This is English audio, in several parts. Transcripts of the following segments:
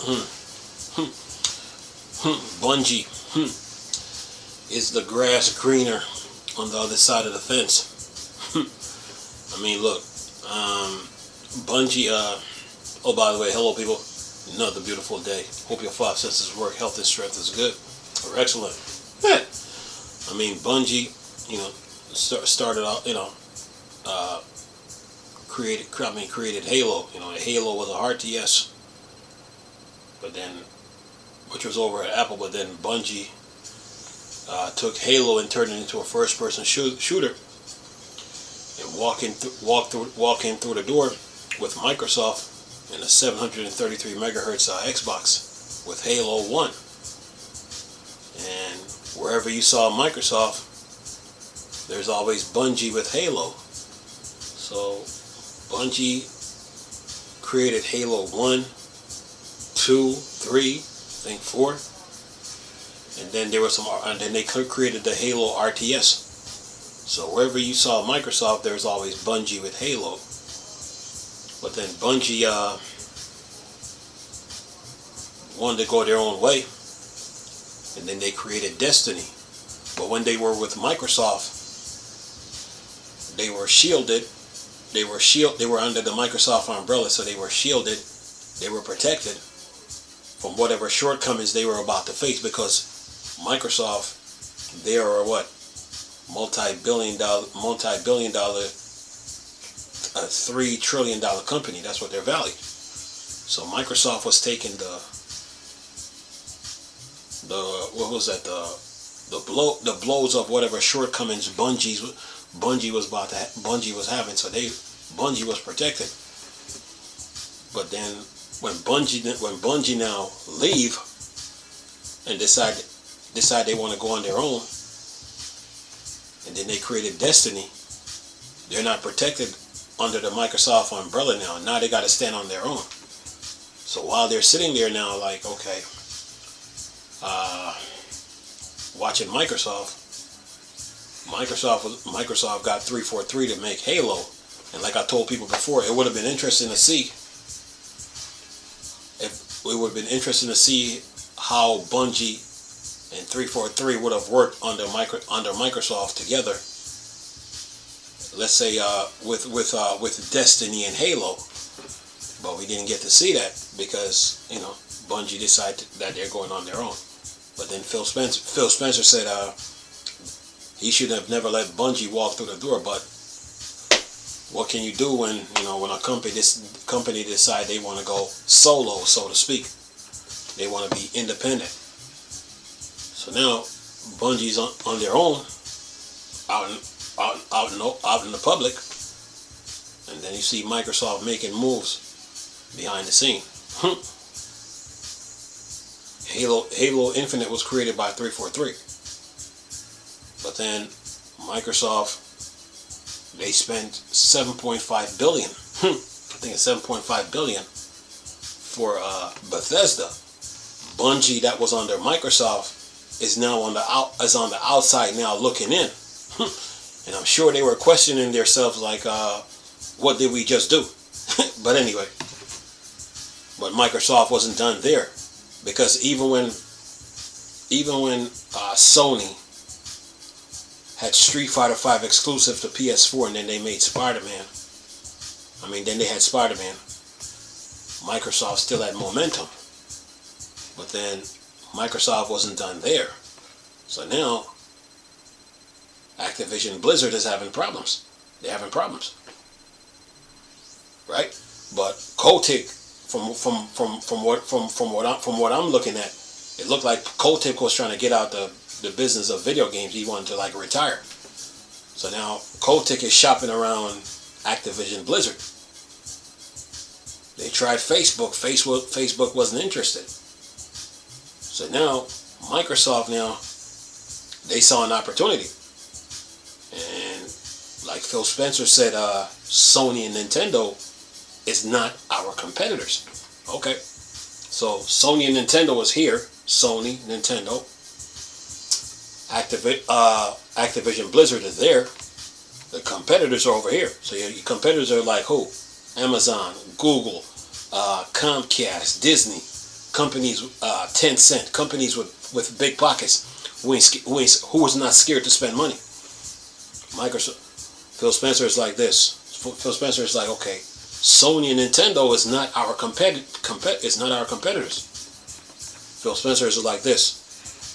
Hmm. Hmm. Bungie. Is the grass greener on the other side of the fence? I mean, look, Bungie. Oh, by the way, hello, people. Another beautiful day. Hope your five senses work. Health and strength is good or excellent. Yeah. I mean, Bungie. Started out. Created Halo. Halo was a hard yes, but then, which was over at Apple. But then Bungie took Halo and turned it into a first-person shooter. And walking through the door with Microsoft and a 733 megahertz Xbox with Halo 1. And wherever you saw Microsoft, there's always Bungie with Halo. So Bungie created Halo 1, 2, 3, I think 4. And then they created the Halo RTS. So wherever you saw Microsoft, there's always Bungie with Halo. But then Bungie wanted to go their own way, and then they created Destiny. But when they were with Microsoft, they were shielded. They were under the Microsoft umbrella, so they were shielded. They were protected from whatever shortcomings they were about to face, because Microsoft, they are what? Multi-billion dollar, $3 trillion company. That's what they're valued. So Microsoft was taking the blows of whatever shortcomings Bungie was having. So Bungie was protected. But then when Bungie now leave and decide they want to go on their own, and then they created Destiny, they're not protected under the Microsoft umbrella now. Now they got to stand on their own. So while they're sitting there now, like, okay, watching Microsoft got 343 to make Halo, and like I told people before, it would have been interesting to see how Bungie and 343 would have worked under Microsoft together. Let's say with Destiny and Halo, but we didn't get to see that because Bungie decided that they're going on their own. But then Phil Spencer said he should have never let Bungie walk through the door. But what can you do when a company decide they want to go solo, so to speak? They want to be independent. So now Bungie's on their own, out in the public, and then you see Microsoft making moves behind the scene. Halo Infinite was created by 343, but then Microsoft, they spent $7.5 billion. I think it's $7.5 billion for Bethesda. Bungie, that was under Microsoft, is now on the outside now looking in. And I'm sure they were questioning themselves like, what did we just do? But anyway, but Microsoft wasn't done there, because even when Sony had Street Fighter V exclusive to PS4, and then they made Spider-Man, then they had Spider-Man, Microsoft still had momentum. But then Microsoft wasn't done there. So now Activision Blizzard is having problems. They're having problems, right? But Kotick, from what I'm looking at, it looked like Kotick was trying to get out the business of video games. He wanted to retire. So now Kotick is shopping around Activision Blizzard. They tried Facebook. Facebook wasn't interested. So now Microsoft, they saw an opportunity. And like Phil Spencer said, Sony and Nintendo is not our competitors. Okay. So Sony and Nintendo was here. Sony, Nintendo. Activision Blizzard is there. The competitors are over here. So your competitors are like who? Amazon, Google, Comcast, Disney. companies, Tencent, companies with big pockets, who was not scared to spend money. Microsoft, Phil Spencer is like this. Phil Spencer is like, okay, Sony and Nintendo is not our competitors. Phil Spencer is like this.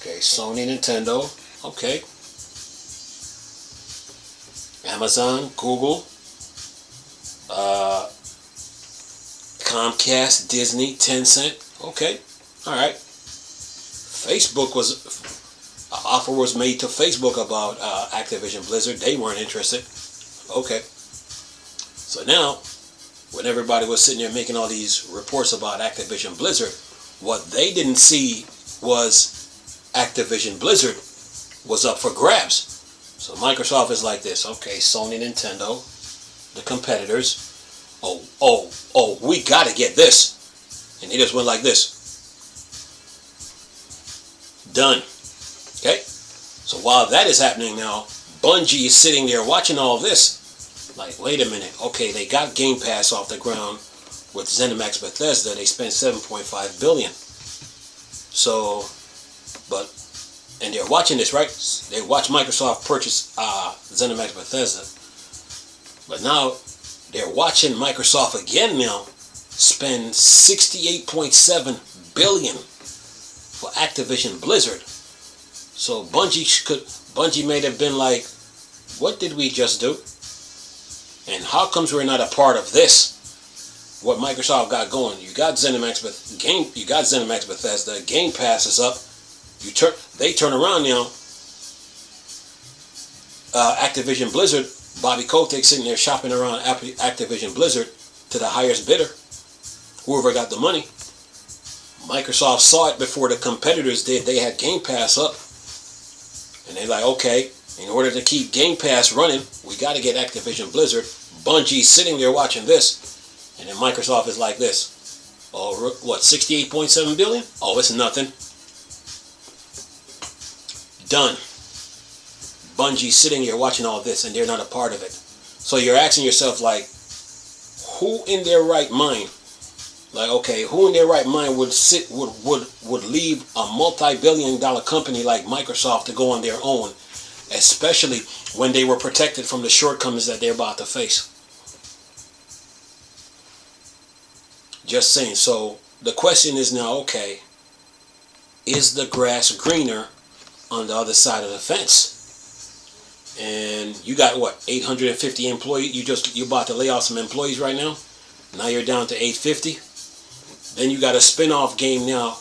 Okay, Sony, Nintendo, okay. Amazon, Google, Comcast, Disney, Tencent, okay, all right. Facebook an offer was made to Facebook about Activision Blizzard. They weren't interested. Okay. So now, when everybody was sitting there making all these reports about Activision Blizzard, what they didn't see was Activision Blizzard was up for grabs. So Microsoft is like this. Okay, Sony, Nintendo, the competitors. Oh, we got to get this. And they just went like this. Done. Okay? So while that is happening now, Bungie is sitting there watching all this. Like, wait a minute. Okay, they got Game Pass off the ground with ZeniMax Bethesda. They spent $7.5 billion. So, and they're watching this, right? They watch Microsoft purchase ZeniMax Bethesda. But now, they're watching Microsoft again now spend $68.7 billion for Activision Blizzard. So Bungie may have been like, what did we just do? And how comes we're not a part of this? What Microsoft got going? You got ZeniMax Bethesda. Game Pass is up. They turn around now. Activision Blizzard. Bobby Kotick sitting there shopping around Activision Blizzard to the highest bidder. Whoever got the money. Microsoft saw it before the competitors did. They had Game Pass up. And they're like, okay, in order to keep Game Pass running, we got to get Activision Blizzard. Bungie's sitting there watching this. And then Microsoft is like this. Oh, what, 68.7 billion? Oh, it's nothing. Done. Bungie's sitting here watching all this and they're not a part of it. So you're asking yourself, like, who in their right mind, like, okay, who in their right mind would leave a multi-billion-dollar company like Microsoft to go on their own, especially when they were protected from the shortcomings that they're about to face? Just saying. So the question is now, okay, is the grass greener on the other side of the fence? And you got what, 850 employees? You're about to lay off some employees right now. Now you're down to 850. Then you got a spin-off game now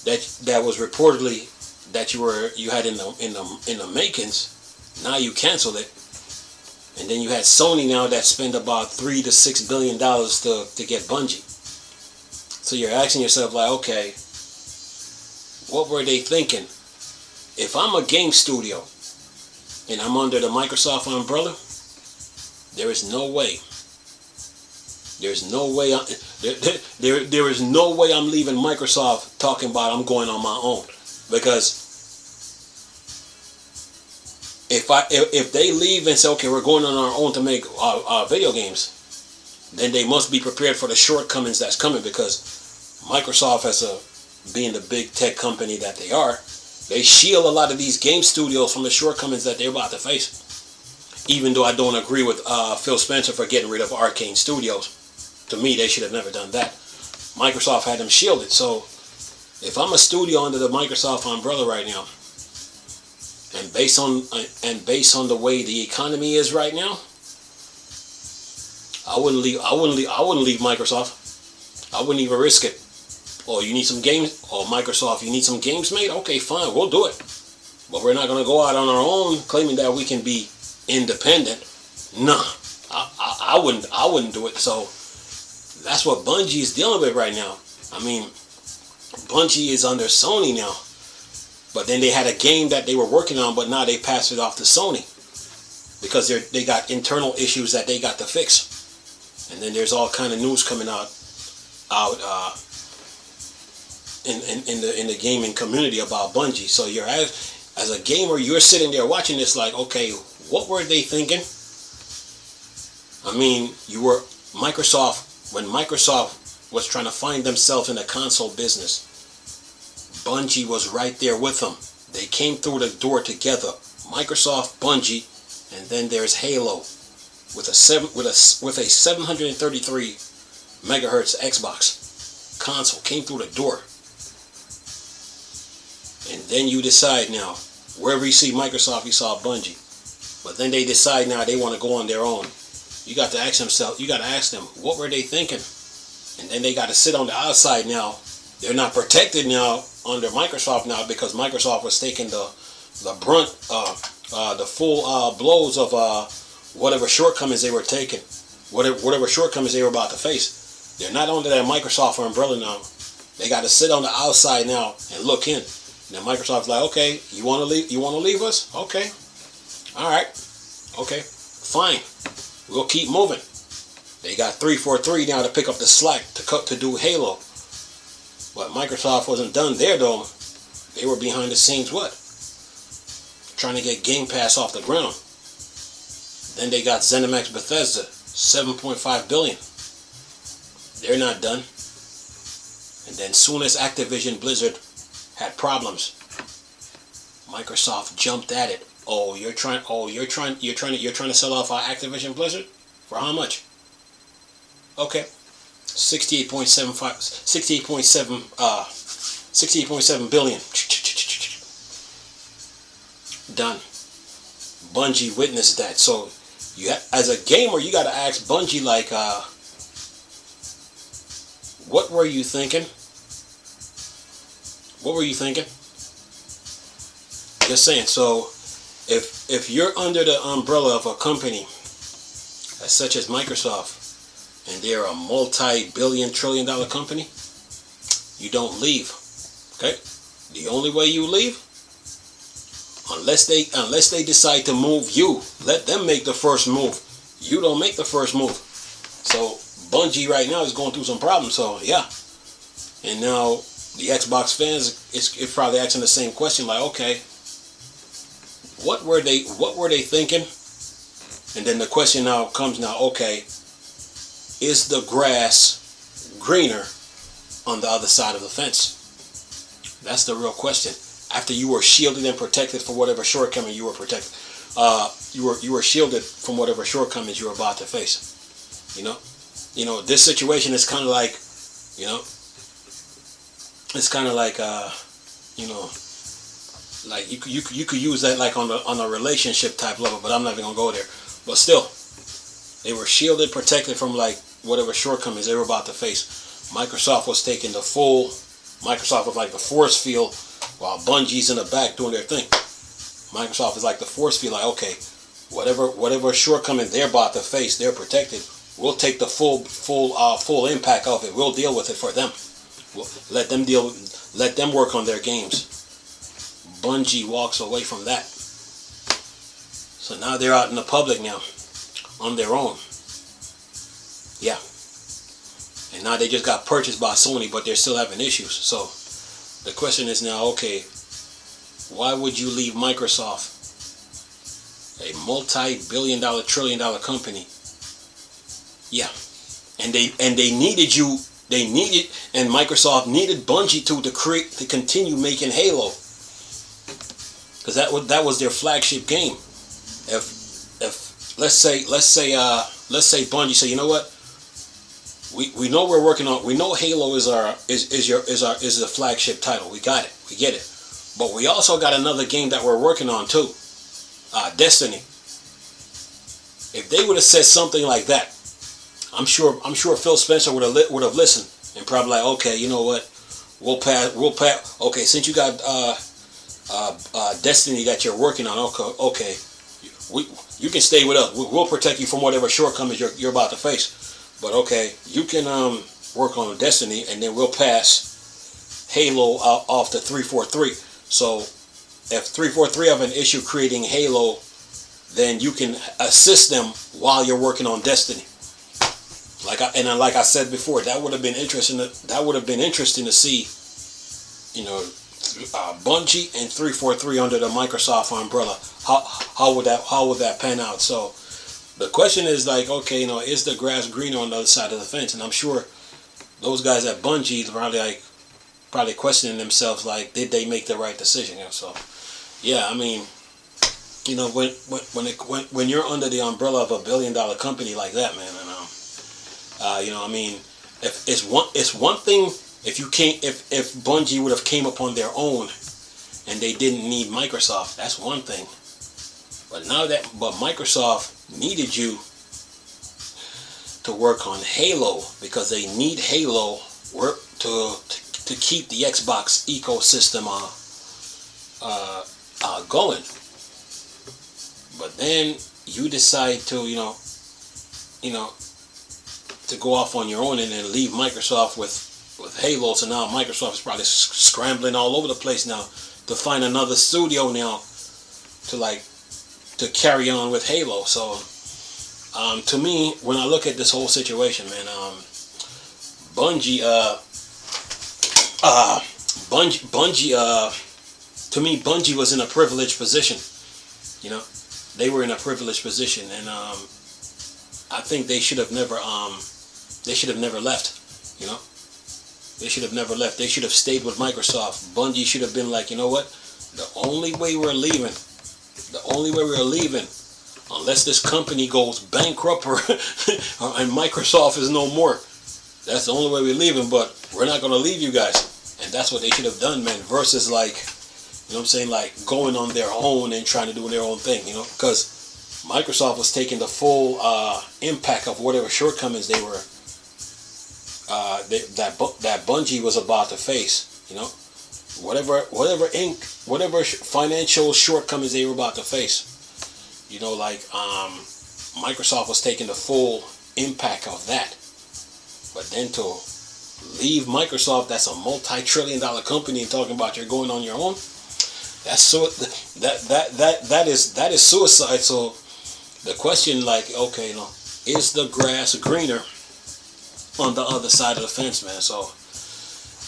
that was reportedly that you had in the makings. Now you canceled it. And then you had Sony now that spent about $3 to $6 billion to get Bungie. So you're asking yourself, like, okay, what were they thinking? If I'm a game studio and I'm under the Microsoft umbrella, there is no way. There is no way I'm leaving Microsoft talking about I'm going on my own. Because if they leave and say, okay, we're going on our own to make video games, then they must be prepared for the shortcomings that's coming, because Microsoft, being the big tech company that they are, they shield a lot of these game studios from the shortcomings that they're about to face. Even though I don't agree with Phil Spencer for getting rid of Arcane Studios. To me, they should have never done that. Microsoft had them shielded. So if I'm a studio under the Microsoft umbrella right now, and based on the way the economy is right now, I wouldn't leave Microsoft. I wouldn't even risk it. Oh, you need some games? Oh, Microsoft, you need some games made? Okay, fine, we'll do it. But we're not going to go out on our own claiming that we can be independent. Nah, I wouldn't do it. So that's what Bungie is dealing with right now. I mean, Bungie is under Sony now. But then they had a game that they were working on, but now they passed it off to Sony. Because they got internal issues that they got to fix. And then there's all kind of news coming out in the gaming community about Bungie. So you're as a gamer, you're sitting there watching this like, okay, what were they thinking? I mean, when Microsoft was trying to find themselves in the console business, Bungie was right there with them. They came through the door together. Microsoft, Bungie, and then there's Halo with a 733 megahertz Xbox console came through the door. And then you decide now, wherever you see Microsoft, you saw Bungie. But then they decide now they want to go on their own. You got to ask them, what were they thinking? And then they got to sit on the outside now. They're not protected now under Microsoft now because Microsoft was taking the brunt, the full blows of whatever shortcomings they were taking, whatever shortcomings they were about to face. They're not under that Microsoft umbrella now. They got to sit on the outside now and look in. Now Microsoft's like, okay, you want to leave? You want to leave us? Okay, all right, okay, fine. We'll keep moving. They got 343 now to pick up the slack to do Halo. But Microsoft wasn't done there though. They were behind the scenes trying to get Game Pass off the ground. Then they got ZeniMax Bethesda, 7.5 billion. They're not done. And then soon as Activision Blizzard had problems, Microsoft jumped at it. You're trying to sell off our Activision Blizzard? For how much? Okay. 68.7 billion. Done. Bungie witnessed that. So as a gamer, you got to ask Bungie like, what were you thinking? What were you thinking? Just saying. So if you're under the umbrella of a company such as Microsoft, and they're a multi-billion, trillion-dollar company, you don't leave. Okay? The only way you leave, unless they decide to move you, let them make the first move. You don't make the first move. So Bungie right now is going through some problems. So yeah, and now the Xbox fans is probably asking the same question, like, okay, what were they thinking? And then the question now comes now, okay, is the grass greener on the other side of the fence? That's the real question. After you were shielded and protected for whatever shortcoming you were protected, you were shielded from whatever shortcomings you were about to face. You know, this situation is kind of like, it's kind of like, like you could use that like on a relationship type level, but I'm not even gonna go there. But still, they were shielded, protected from like whatever shortcomings they were about to face. Microsoft was taking the full. Microsoft was like the force field, while Bungie's in the back doing their thing. Microsoft is like the force field, like, okay, whatever shortcoming they're about to face, they're protected. We'll take the full impact of it. We'll deal with it for them. We'll let them work on their games. Bungie walks away from that. So now they're out in the public now, on their own. Yeah. And now they just got purchased by Sony, but they're still having issues. So the question is now, okay, why would you leave Microsoft, a multi-billion-dollar, trillion-dollar company? Yeah. And they needed you. And Microsoft needed Bungie to continue making Halo, because that was their flagship game. If let's say Bungie say, you know what, we know we're working on, we know Halo is the flagship title. We got it, we get it, but we also got another game that we're working on too, Destiny. If they would have said something like that, I'm sure Phil Spencer would have listened and probably like, okay, you know what, we'll pass. Okay, since you got Destiny that you're working on, okay, you can stay with us. We'll protect you from whatever shortcomings you're about to face. But okay, you can work on Destiny, and then we'll pass Halo off to 343. So if 343 have an issue creating Halo, then you can assist them while you're working on Destiny. Like I said before, that would have been interesting. That would have been interesting to see, Bungie and 343 under the Microsoft umbrella. How would that pan out? So the question is like, okay, is the grass greener on the other side of the fence? And I'm sure those guys at Bungie probably questioning themselves like, did they make the right decision? You know, so yeah, I mean, you know, when you're under the umbrella of a $1 billion company like that, man, and you know, I mean, if it's one thing if Bungie would have came upon their own and they didn't need Microsoft, that's one thing. But Microsoft needed you to work on Halo because they need Halo work to keep the Xbox ecosystem going. But then you decide to to go off on your own and then leave Microsoft with Halo. So now Microsoft is probably scrambling all over the place now to find another studio now to carry on with Halo. So to me, when I look at this whole situation, man, Bungie, to me, Bungie was in a privileged position. You know, they were in a privileged position, and I think they should have never left. You know, they should have never left. They should have stayed with Microsoft. Bungie should have been like, you know what? The only way we're leaving, unless this company goes bankrupt and Microsoft is no more, that's the only way we're leaving. But we're not going to leave you guys, and that's what they should have done, man. Versus like, you know what I'm saying, like going on their own and trying to do their own thing, you know, because Microsoft was taking the full impact of whatever shortcomings they were that Bungie was about to face, you know, whatever financial shortcomings they were about to face, you know, like Microsoft was taking the full impact of that. But then to leave Microsoft, that's a multi-trillion-dollar company, and talking about you're going on your own, that's so that is suicide. So the question, like, okay, you know, is the grass greener on the other side of the fence, man? So,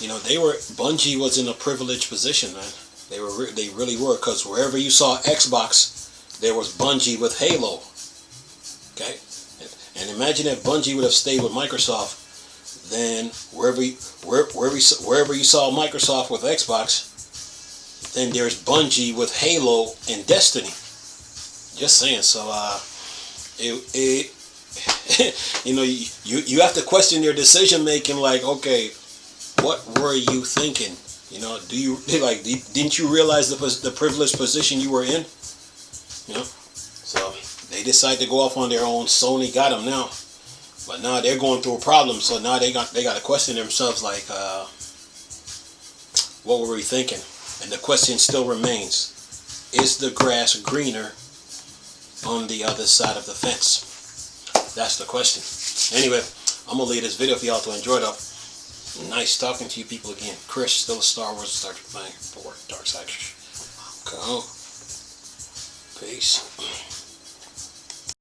you know, Bungie was in a privileged position, man. They really were, because wherever you saw Xbox, there was Bungie with Halo. Okay, and imagine if Bungie would have stayed with Microsoft, then wherever you saw Microsoft with Xbox, then there's Bungie with Halo and Destiny. Just saying. So you know, you have to question their decision making. Like, okay, what were you thinking? You know, didn't you realize the privileged position you were in? You know, so they decide to go off on their own. Sony got them now, but now they're going through a problem. So now they got to question themselves, like, what were we thinking? And the question still remains: is the grass greener on the other side of the fence? That's the question. Anyway, I'm gonna leave this video for y'all to enjoy it. Nice talking to you people again. Chris, still a Star Wars Star Trek fan for Dark Side. Go. Peace.